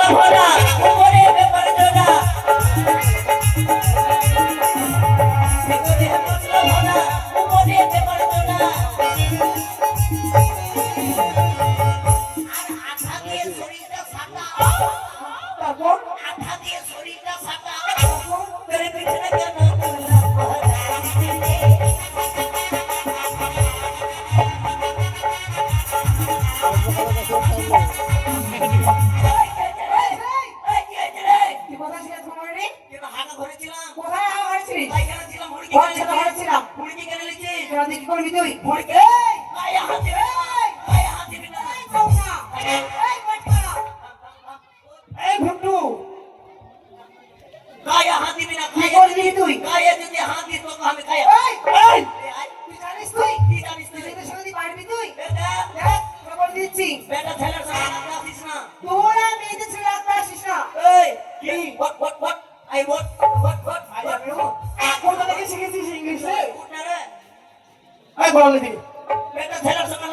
ভরা উপরে পেপার জোড়া ভিতরে মশলা ভরা উপরে পেপার জোড়া আর আঠা দিয়ে শরীরটা ফাটা তারপর আঠা দিয়ে শরীরটা ফাটা তোর পিছনে কেন করলা কি কথা ছিল তোমার রে? হাঁটা ধরেছিলাম কোথায় হাঁটছিস? পায়খানা ছিলাম মুরগি ঘর ছেড়ে হাঁটছিলাম। মুরগি কেন লিখছিস কেন দেখি করবি তুই? মুরগি এই, গায়ে হাত দিবি গায়ে হাত দিবি না এই বৌমা, এই বাচ্চা, এই ভুট্টু, গায়ে হাত দিবি না কি করবি তুই? গায়ে যদি হাত দিস তোকে আমি খাই এই, এই তুই জানিস তুই? কি জানিস তুই তুই সঙ্গে তুই পারবি তুই? বেটা দেখ, খবর দিচ্ছি। বেটা ছেলের সঙ্গে রাখতে আসিস না তোর আর মেয়েদের ছেড়ে রাখতে আসিস না। এই কি what I what I love you। কোথা থেকে শিখেছিস ইংলিশে? উঠ না রে এই বল দেখি। বেটা ছেলের সঙ্গে